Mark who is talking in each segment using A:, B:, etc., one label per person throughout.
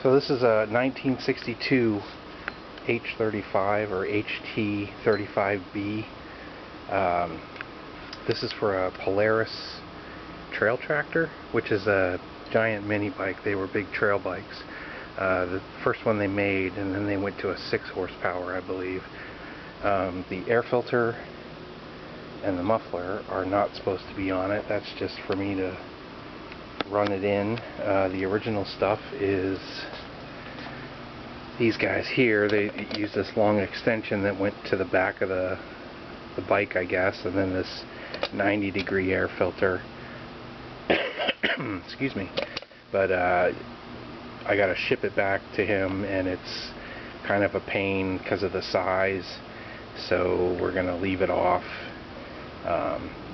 A: So this is a 1962 H35 or HT35B. This is for a Polaris Trail tractor, which is a giant mini bike. They were big trail bikes. The first one they made, and then they went to a 6 horsepower, I believe. The air filter and the muffler are not supposed to be on it. That's just for me to run it in. The original stuff is these guys here. They used this long extension that went to the back of the bike, I guess, and then this 90-degree air filter. Excuse me. But I gotta ship it back to him, and it's kind of a pain because of the size, so we're gonna leave it off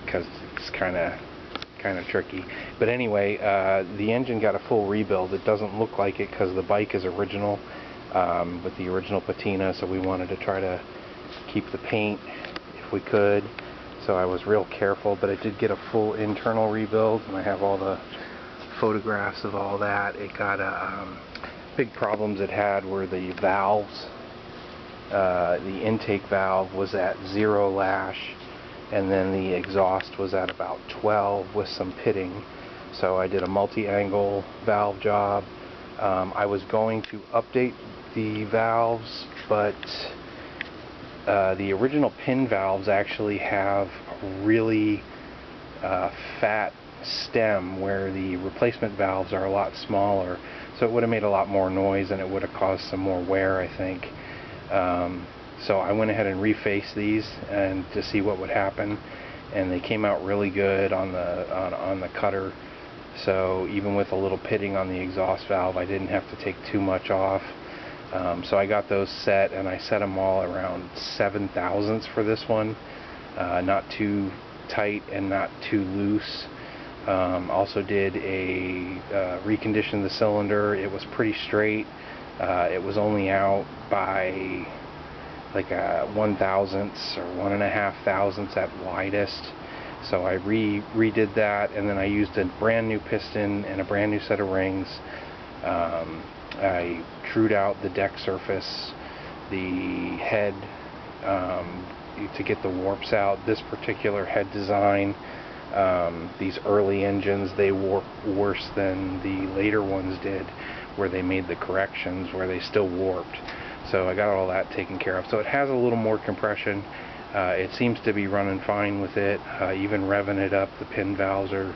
A: because it's kind of tricky. But anyway, the engine got a full rebuild. It doesn't look like it because the bike is original, with the original patina, so we wanted to try to keep the paint if we could. So I was real careful, but it did get a full internal rebuild, and I have all the photographs of all that. It got big problems it had were the valves. The intake valve was at 0 lash, and then the exhaust was at about 12 with some pitting. So I did a multi-angle valve job. I was going to update the valves, but the original pin valves actually have a really fat stem, where the replacement valves are a lot smaller, so it would have made a lot more noise and it would have caused some more wear, I think. So I went ahead and refaced these and to see what would happen, and they came out really good on the cutter. So even with a little pitting on the exhaust valve, I didn't have to take too much off. So I got those set, and I set them all around 7 thousandths for this one, not too tight and not too loose. Also did a recondition the cylinder. It was pretty straight. It was only out by like a 1/1000th or 1.5 thousandths at widest. So I redid that, and then I used a brand new piston and a brand new set of rings. I trued out the deck surface, the head, to get the warps out. This particular head design, these early engines, they warp worse than the later ones did, where they made the corrections, where they still warped. So I got all that taken care of. So it has a little more compression. It seems to be running fine with it. Even revving it up, the pin valves are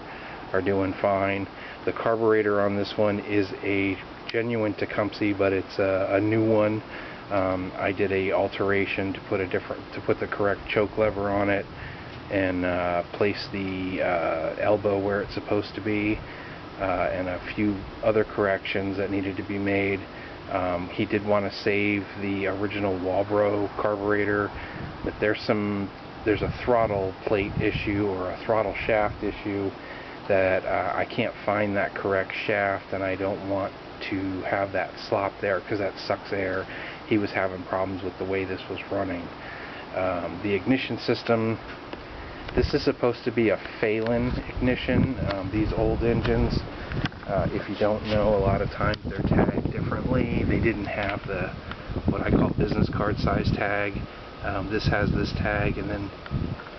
A: doing fine. The carburetor on this one is a genuine Tecumseh, but it's a new one. I did a alteration to put the correct choke lever on it, and place the elbow where it's supposed to be, and a few other corrections that needed to be made. He did want to save the original Walbro carburetor, but there's a throttle plate issue or a throttle shaft issue that I can't find that correct shaft, and I don't want to have that slop there because that sucks air. He was having problems with the way this was running. The ignition system, this is supposed to be a Phelan ignition. These old engines, if you don't know, a lot of times they're tagged differently. They didn't have the what I call business card size tag. This has this tag, and then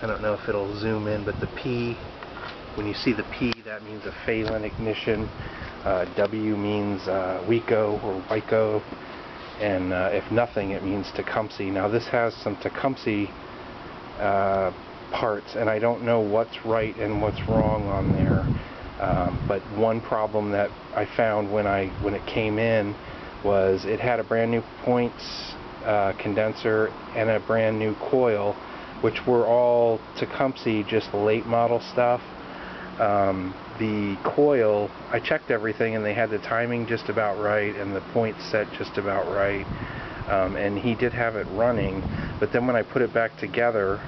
A: I don't know if it'll zoom in, but the P, when you see the P, that means a Phelan ignition. W means Wico or Wico, and if nothing, it means Tecumseh. Now this has some Tecumseh parts, and I don't know what's right and what's wrong on there. But one problem that I found when it came in was it had a brand new points condenser and a brand new coil, which were all Tecumseh, just late model stuff. The coil, I checked everything, and they had the timing just about right and the points set just about right, and he did have it running. But then when I put it back together,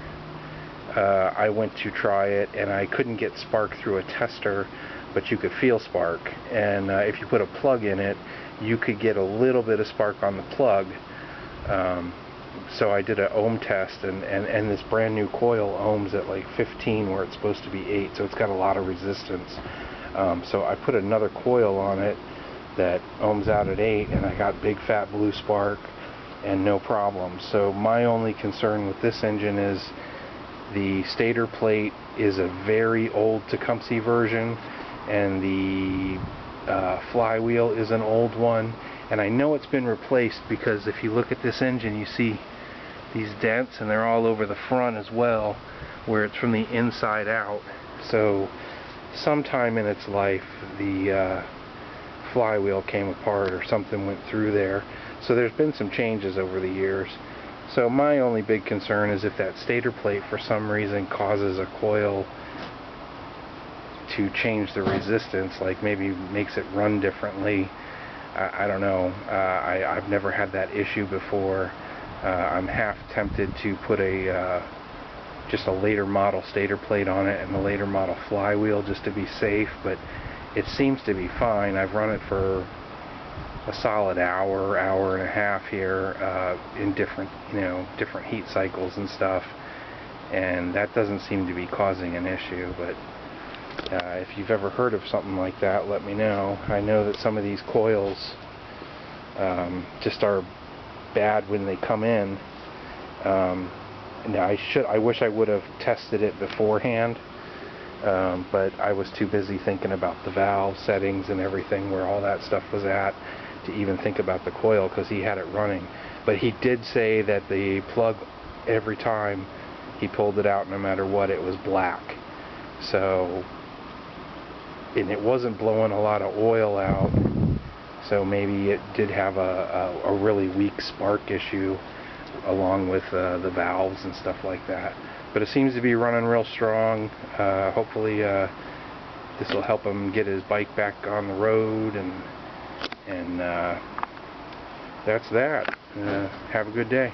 A: I went to try it, and I couldn't get spark through a tester, but you could feel spark, and if you put a plug in it, you could get a little bit of spark on the plug. So I did an ohm test, and this brand new coil ohms at like 15 where it's supposed to be 8, so it's got a lot of resistance. So I put another coil on it that ohms out at 8, and I got big fat blue spark and no problem. So my only concern with this engine is the stator plate is a very old Tecumseh version, and the flywheel is an old one, and I know it's been replaced because if you look at this engine you see these dents, and they're all over the front as well, where it's from the inside out. So sometime in its life the flywheel came apart or something went through there. So there's been some changes over the years. So my only big concern is if that stator plate for some reason causes a coil to change the resistance, like maybe makes it run differently. I don't know. I've never had that issue before. I'm half tempted to put just a later model stator plate on it and a later model flywheel just to be safe, but it seems to be fine. I've run it for a solid hour and a half here in different heat cycles and stuff, and that doesn't seem to be causing an issue. But if you've ever heard of something like that, let me know. I know that some of these coils just are bad when they come in. Now I wish I would have tested it beforehand, but I was too busy thinking about the valve settings and everything, where all that stuff was at, to even think about the coil, because he had it running. But he did say that the plug, every time he pulled it out, no matter what, it was black. So, and it wasn't blowing a lot of oil out, so maybe it did have a really weak spark issue along with the valves and stuff like that. But it seems to be running real strong. Hopefully this will help him get his bike back on the road, and that's that. Have a good day.